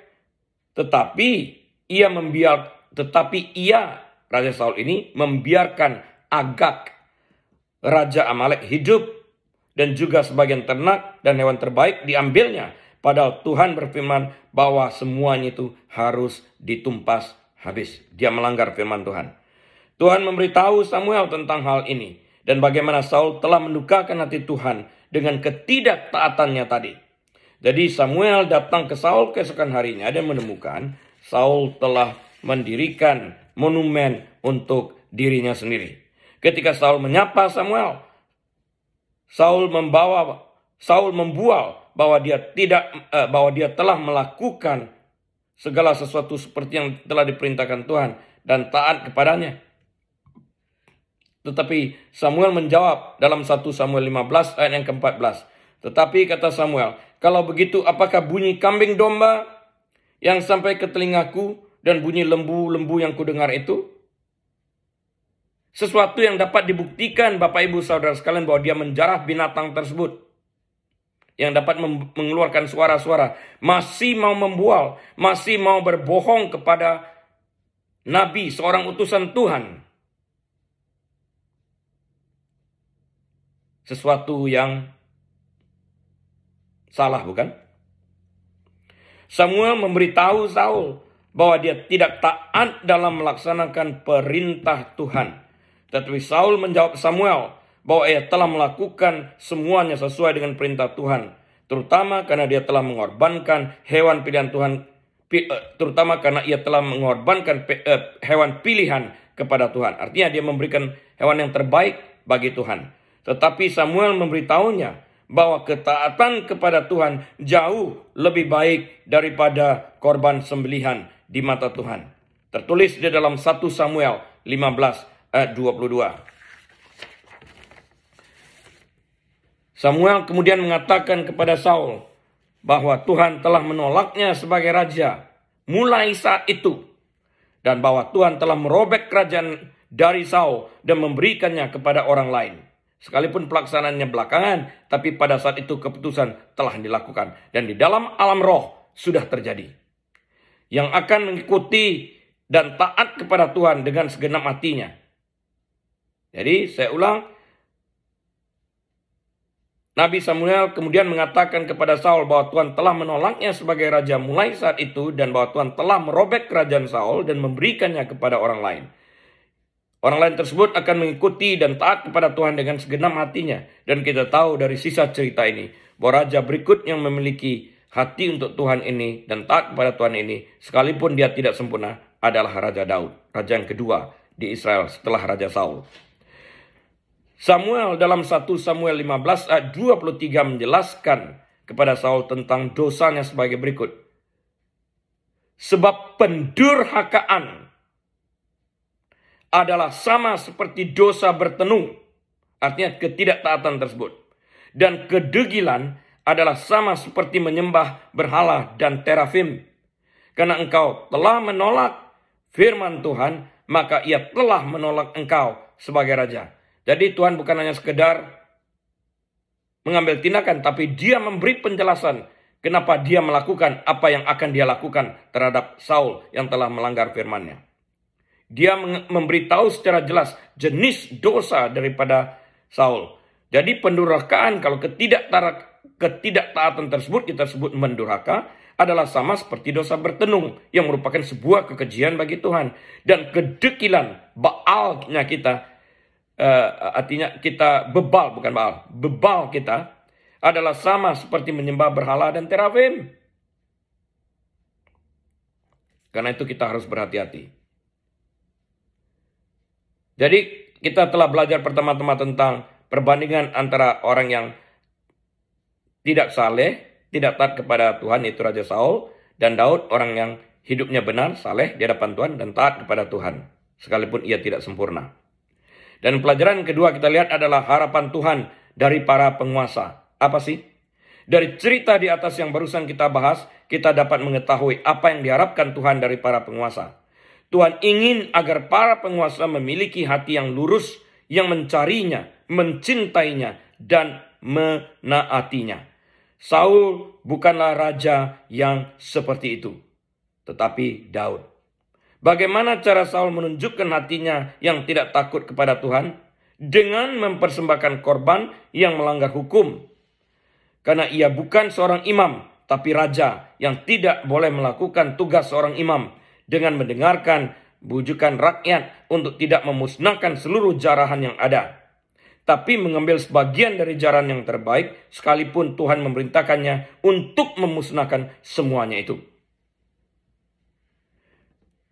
Tetapi Raja Saul ini membiarkan Agag, Raja Amalek hidup, dan juga sebagian ternak dan hewan terbaik diambilnya. Padahal Tuhan berfirman bahwa semuanya itu harus ditumpas habis. Dia melanggar firman Tuhan. Tuhan memberitahu Samuel tentang hal ini, dan bagaimana Saul telah mendukakan hati Tuhan dengan ketidaktaatannya tadi. Jadi Samuel datang ke Saul keesokan harinya dan menemukan Saul telah mendirikan monumen untuk dirinya sendiri. Ketika Saul menyapa Samuel, Saul membual bahwa dia telah melakukan segala sesuatu seperti yang telah diperintahkan Tuhan dan taat kepadanya. Tetapi Samuel menjawab dalam 1 Samuel 15 ayat yang ke-14. Tetapi kata Samuel, kalau begitu apakah bunyi kambing domba yang sampai ke telingaku dan bunyi lembu-lembu yang kudengar itu? Sesuatu yang dapat dibuktikan Bapak Ibu Saudara sekalian bahwa dia menjarah binatang tersebut. Yang dapat mengeluarkan suara-suara. Masih mau membual, masih mau berbohong kepada Nabi, seorang utusan Tuhan. Sesuatu yang salah, bukan? Samuel memberitahu Saul bahwa dia tidak taat dalam melaksanakan perintah Tuhan. Tetapi Saul menjawab Samuel bahwa ia telah melakukan semuanya sesuai dengan perintah Tuhan. Terutama karena dia telah mengorbankan hewan pilihan Tuhan. Terutama karena ia telah mengorbankan hewan pilihan kepada Tuhan. Artinya dia memberikan hewan yang terbaik bagi Tuhan. Tetapi Samuel memberitahunya bahwa ketaatan kepada Tuhan jauh lebih baik daripada korban sembelihan di mata Tuhan. Tertulis di dalam 1 Samuel 15 ayat 22. Samuel kemudian mengatakan kepada Saul bahwa Tuhan telah menolaknya sebagai raja mulai saat itu. Dan bahwa Tuhan telah merobek kerajaan dari Saul dan memberikannya kepada orang lain. Sekalipun pelaksanaannya belakangan, tapi pada saat itu keputusan telah dilakukan. Dan di dalam alam roh sudah terjadi. Yang akan mengikuti dan taat kepada Tuhan dengan segenap hatinya. Jadi saya ulang. Nabi Samuel kemudian mengatakan kepada Saul bahwa Tuhan telah menolaknya sebagai raja mulai saat itu. Dan bahwa Tuhan telah merobek kerajaan Saul dan memberikannya kepada orang lain. Orang lain tersebut akan mengikuti dan taat kepada Tuhan dengan segenap hatinya. Dan kita tahu dari sisa cerita ini, bahwa raja berikut yang memiliki hati untuk Tuhan ini dan taat kepada Tuhan ini, sekalipun dia tidak sempurna, adalah Raja Daud. Raja yang kedua di Israel setelah Raja Saul. Samuel dalam 1 Samuel 15 ayat 23 menjelaskan kepada Saul tentang dosanya sebagai berikut. Sebab pendurhakaan adalah sama seperti dosa bertenung. Artinya ketidaktaatan tersebut. Dan kedegilan adalah sama seperti menyembah berhala dan terafim. Karena engkau telah menolak firman Tuhan, maka ia telah menolak engkau sebagai raja. Jadi Tuhan bukan hanya sekedar mengambil tindakan, tapi dia memberi penjelasan kenapa dia melakukan apa yang akan dia lakukan terhadap Saul yang telah melanggar firman-Nya. Dia memberitahu secara jelas jenis dosa daripada Saul. Jadi pendurhakaan, kalau ketidaktaatan tersebut kita sebut mendurhaka, adalah sama seperti dosa bertenung yang merupakan sebuah kekejian bagi Tuhan. Dan kedekilan, baalnya kita, artinya kita bebal, bukan baal, bebal kita adalah sama seperti menyembah berhala dan terafim. Karena itu kita harus berhati-hati. Jadi kita telah belajar pertama-tama tentang perbandingan antara orang yang tidak saleh, tidak taat kepada Tuhan, yaitu Raja Saul, dan Daud, orang yang hidupnya benar, saleh di hadapan Tuhan, dan taat kepada Tuhan, sekalipun ia tidak sempurna. Dan pelajaran kedua kita lihat adalah harapan Tuhan dari para penguasa. Apa sih? Dari cerita di atas yang barusan kita bahas, kita dapat mengetahui apa yang diharapkan Tuhan dari para penguasa. Tuhan ingin agar para penguasa memiliki hati yang lurus, yang mencarinya, mencintainya, dan menaatinya. Saul bukanlah raja yang seperti itu, tetapi Daud. Bagaimana cara Saul menunjukkan hatinya yang tidak takut kepada Tuhan? dengan mempersembahkan korban yang melanggar hukum. Karena ia bukan seorang imam, tapi raja yang tidak boleh melakukan tugas seorang imam dengan mendengarkan bujukan rakyat untuk tidak memusnahkan seluruh jarahan yang ada, tapi mengambil sebagian dari jarahan yang terbaik, sekalipun Tuhan memerintahkannya untuk memusnahkan semuanya itu.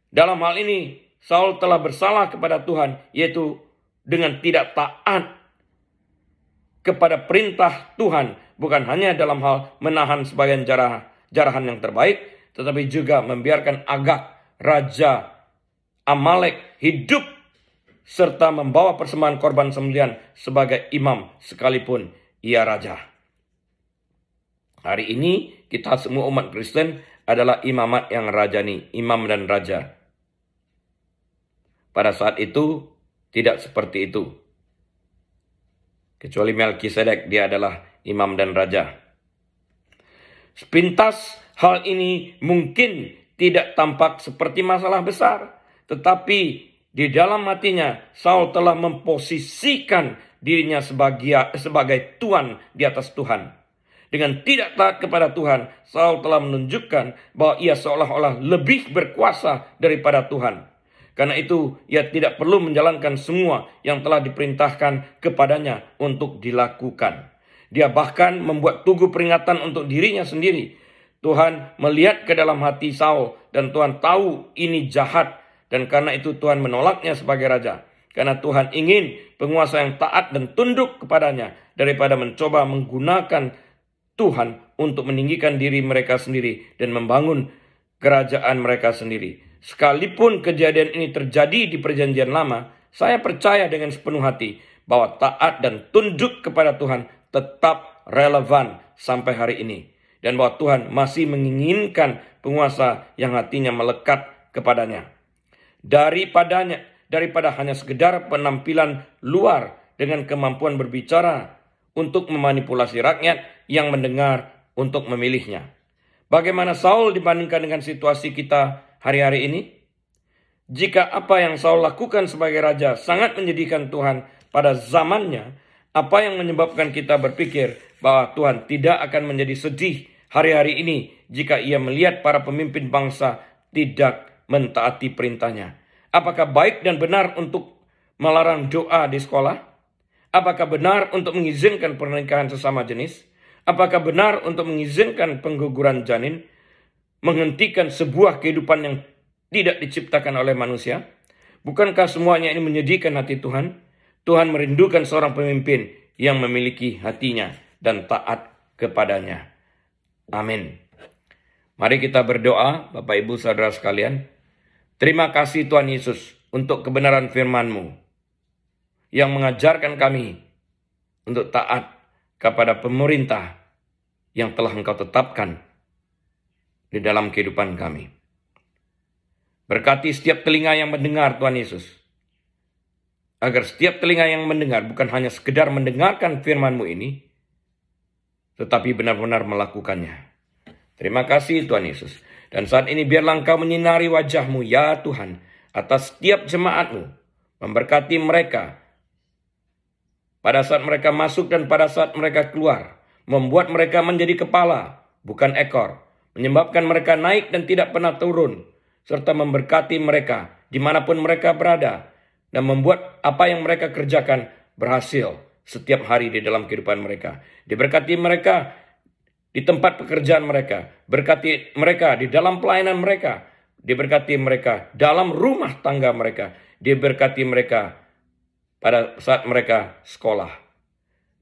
Dalam hal ini, Saul telah bersalah kepada Tuhan, yaitu dengan tidak taat kepada perintah Tuhan, bukan hanya dalam hal menahan sebagian jarahan yang terbaik, tetapi juga membiarkan Agag, raja Amalek, hidup serta membawa persembahan korban sembelihan sebagai imam sekalipun ia raja. Hari ini kita semua umat Kristen adalah imamat yang rajani, imam dan raja. Pada saat itu tidak seperti itu. Kecuali Melkisedek, dia adalah imam dan raja. Sepintas hal ini mungkin tidak tampak seperti masalah besar, tetapi di dalam hatinya Saul telah memposisikan dirinya sebagai tuan di atas Tuhan. Dengan tidak taat kepada Tuhan, Saul telah menunjukkan bahwa ia seolah-olah lebih berkuasa daripada Tuhan. Karena itu, ia tidak perlu menjalankan semua yang telah diperintahkan kepadanya untuk dilakukan. Dia bahkan membuat tugu peringatan untuk dirinya sendiri. Tuhan melihat ke dalam hati Saul dan Tuhan tahu ini jahat. Dan karena itu Tuhan menolaknya sebagai raja. Karena Tuhan ingin penguasa yang taat dan tunduk kepadanya daripada mencoba menggunakan Tuhan untuk meninggikan diri mereka sendiri dan membangun kerajaan mereka sendiri. Sekalipun kejadian ini terjadi di perjanjian lama, saya percaya dengan sepenuh hati bahwa taat dan tunduk kepada Tuhan tetap relevan sampai hari ini. Dan bahwa Tuhan masih menginginkan penguasa yang hatinya melekat kepadanya. Daripada hanya sekedar penampilan luar dengan kemampuan berbicara untuk memanipulasi rakyat yang mendengar untuk memilihnya. Bagaimana Saul dibandingkan dengan situasi kita hari-hari ini? Jika apa yang Saul lakukan sebagai raja sangat menyedihkan Tuhan pada zamannya, apa yang menyebabkan kita berpikir bahwa Tuhan tidak akan menjadi sedih hari-hari ini jika ia melihat para pemimpin bangsa tidak mentaati perintahnya? Apakah baik dan benar untuk melarang doa di sekolah? Apakah benar untuk mengizinkan pernikahan sesama jenis? Apakah benar untuk mengizinkan pengguguran janin? Menghentikan sebuah kehidupan yang tidak diciptakan oleh manusia? Bukankah semuanya ini menyedihkan hati Tuhan? Tuhan merindukan seorang pemimpin yang memiliki hatinya dan taat kepadanya. Amin. Mari kita berdoa, Bapak Ibu Saudara sekalian. Terima kasih Tuhan Yesus untuk kebenaran firman-Mu yang mengajarkan kami untuk taat kepada pemerintah yang telah Engkau tetapkan di dalam kehidupan kami. Berkati setiap telinga yang mendengar Tuhan Yesus, agar setiap telinga yang mendengar bukan hanya sekedar mendengarkan firman-Mu ini, tetapi benar-benar melakukannya. Terima kasih Tuhan Yesus. Dan saat ini biarlah Engkau menyinari wajah-Mu ya Tuhan atas setiap jemaat-Mu. Memberkati mereka pada saat mereka masuk dan pada saat mereka keluar. Membuat mereka menjadi kepala, bukan ekor. Menyebabkan mereka naik dan tidak pernah turun. Serta memberkati mereka dimanapun mereka berada. Dan membuat apa yang mereka kerjakan berhasil setiap hari di dalam kehidupan mereka. Diberkati mereka di tempat pekerjaan mereka, berkati mereka di dalam pelayanan mereka, diberkati mereka dalam rumah tangga mereka, diberkati mereka pada saat mereka sekolah,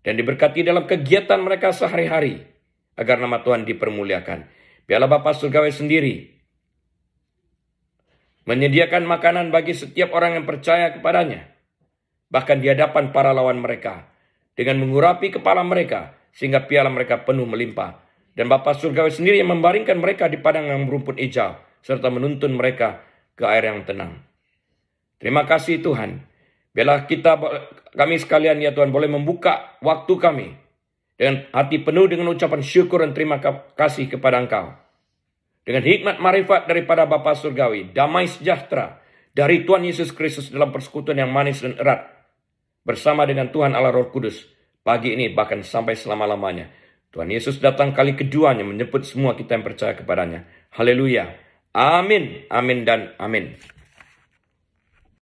dan diberkati dalam kegiatan mereka sehari-hari, agar nama Tuhan dipermuliakan. Biarlah Bapa Surgawi sendiri menyediakan makanan bagi setiap orang yang percaya kepadanya, bahkan di hadapan para lawan mereka, dengan mengurapi kepala mereka, sehingga piala mereka penuh melimpah. Dan Bapa Surgawi sendiri yang membaringkan mereka di padang yang berumput hijau, serta menuntun mereka ke air yang tenang. Terima kasih Tuhan. Biarlah kami sekalian ya Tuhan boleh membuka waktu kami dengan hati penuh dengan ucapan syukur dan terima kasih kepada Engkau. Dengan hikmat marifat daripada Bapa Surgawi, damai sejahtera dari Tuhan Yesus Kristus dalam persekutuan yang manis dan erat bersama dengan Tuhan Allah Roh Kudus pagi ini bahkan sampai selama-lamanya. Tuhan Yesus datang kali keduanya menjemput semua kita yang percaya kepadanya. Haleluya. Amin, amin, dan amin.